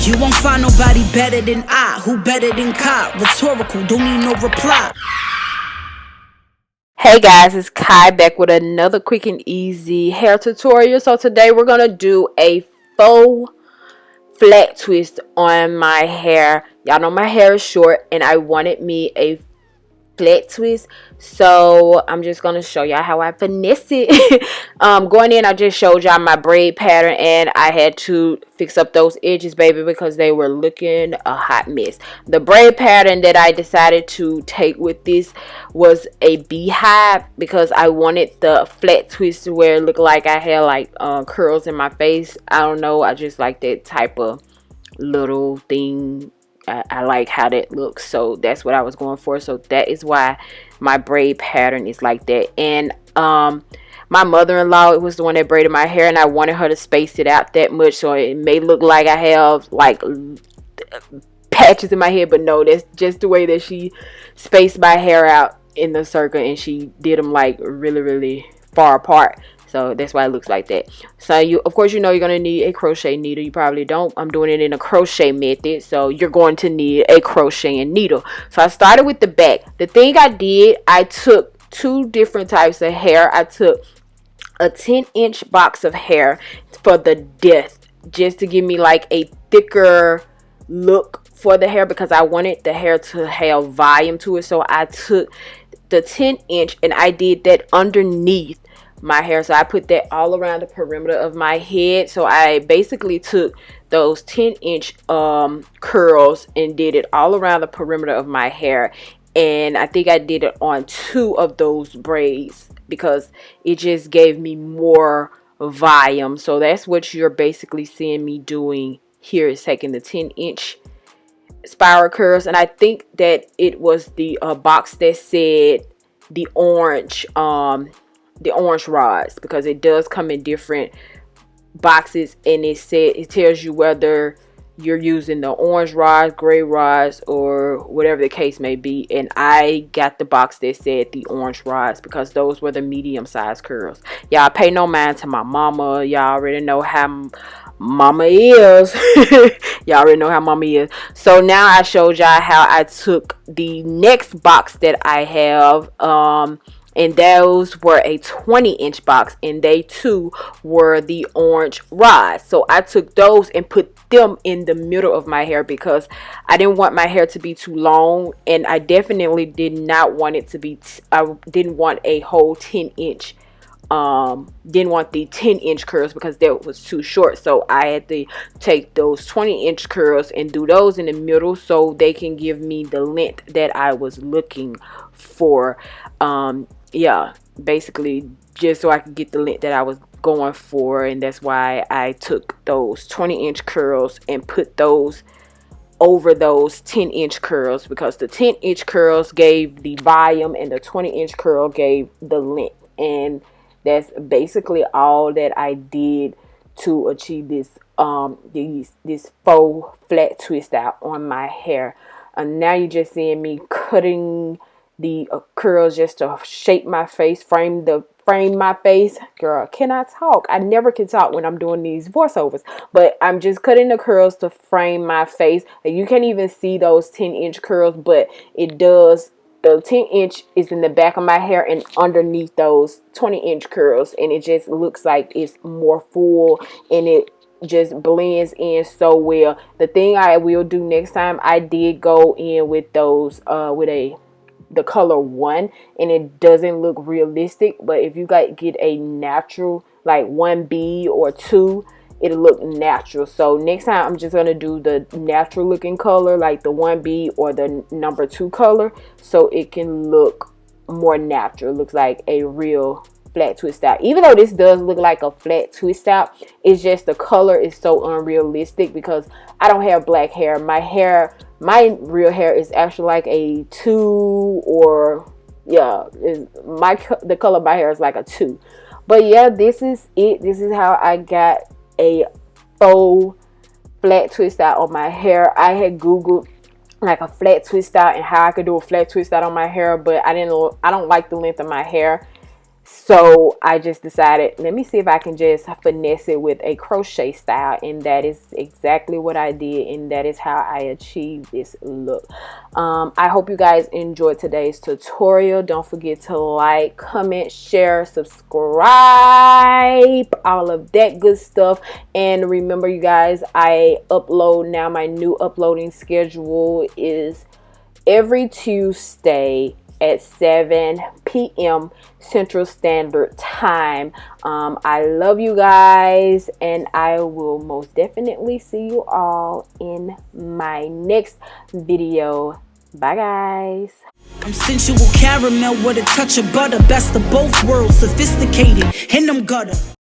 You won't find nobody better than I. Who better than Kai? Rhetorical, don't need no reply. Hey guys, it's Kai back with another quick and easy hair tutorial. So today we're going to do a faux flat twist on my hair. Y'all know my hair is short and I wanted me a flat twist, so I'm just gonna show y'all how I finesse it. Going in, I just showed y'all my braid pattern and I had to fix up those edges, baby, because they were looking a hot mess. The braid pattern that I decided to take with this was a beehive because I wanted the flat twist where it looked like I had like curls in my face. I don't know, I just like that type of little thing. I like how that looks, so that's what I was going for. So that is why my braid pattern is like that. And my mother-in-law was the one that braided my hair, and I wanted her to space it out that much so it may look like I have like patches in my head, but no, that's just the way that she spaced my hair out in the circle, and she did them like really far apart. So that's why it looks like that. So you, of course, you know you're going to need a crochet needle. You probably don't. I'm doing it in a crochet method. So you're going to need a crocheting needle. So I started with the back. The thing I did, I took two different types of hair. I took a 10-inch box of hair for the depth, just to give me like a thicker look for the hair, because I wanted the hair to have volume to it. So I took the 10-inch and I did that underneath my hair. So I put that all around the perimeter of my head. So I basically took those 10-inch curls and did it all around the perimeter of my hair. And I think I did it on two of those braids because it just gave me more volume. So that's what you're basically seeing me doing here, is taking the 10-inch spiral curls. And I think that it was the box that said the orange rods, because it does come in different boxes, and it tells you whether you're using the orange rods, gray rods, or whatever the case may be. And I got the box that said the orange rods because those were the medium sized curls. Y'all pay no mind to my mama. Y'all already know how mama is. Y'all already know how mama is. So now I showed y'all how I took the next box that I have, and those were a 20-inch box, and they too were the orange rods. So I took those and put them in the middle of my hair because I didn't want my hair to be too long, and I definitely did not want it to be I didn't want a whole 10-inch didn't want the 10-inch curls because that was too short. So I had to take those 20-inch curls and do those in the middle so they can give me the length that I was looking for. Yeah, basically just so I could get the length that I was going for. And that's why I took those 20-inch curls and put those over those 10-inch curls, because the 10-inch curls gave the volume and the 20-inch curl gave the length. And that's basically all that I did to achieve this this faux flat twist out on my hair. And now you're just seeing me cutting the curls just to shape my face, frame my face. Girl, can I talk? I never can talk when I'm doing these voiceovers, but I'm just cutting the curls to frame my face. And you can't even see those 10-inch curls, but it does. The 10-inch is in the back of my hair and underneath those 20-inch curls, and it just looks like it's more full and it just blends in so well. The thing I will do next time, I did go in with those the color 1, and it doesn't look realistic, but if you get a natural like 1B or 2, it'll look natural. So next time I'm just going to do the natural looking color, like the 1B or the number 2 color, so it can look more natural. It looks like a real flat twist out. Even though this does look like a flat twist out, it's just the color is so unrealistic because I don't have black hair. My real hair is actually like a 2, or yeah, the color of my hair is like a 2. But yeah, this is it. This is how I got a faux flat twist out on my hair. I had googled like a flat twist out and how I could do a flat twist out on my hair, but I don't like the length of my hair. So I just decided, let me see if I can just finesse it with a crochet style, and that is exactly what I did, and that is how I achieved this look. I hope you guys enjoyed today's tutorial. Don't forget to like, comment, share, subscribe, all of that good stuff. And remember, you guys, I upload now. My new uploading schedule is every Tuesday at 7 p.m. Central Standard Time. I love you guys, and I will most definitely see you all in my next video. Bye, guys. I'm sensual caramel with a touch of butter. Best of both worlds, sophisticated in them gutter.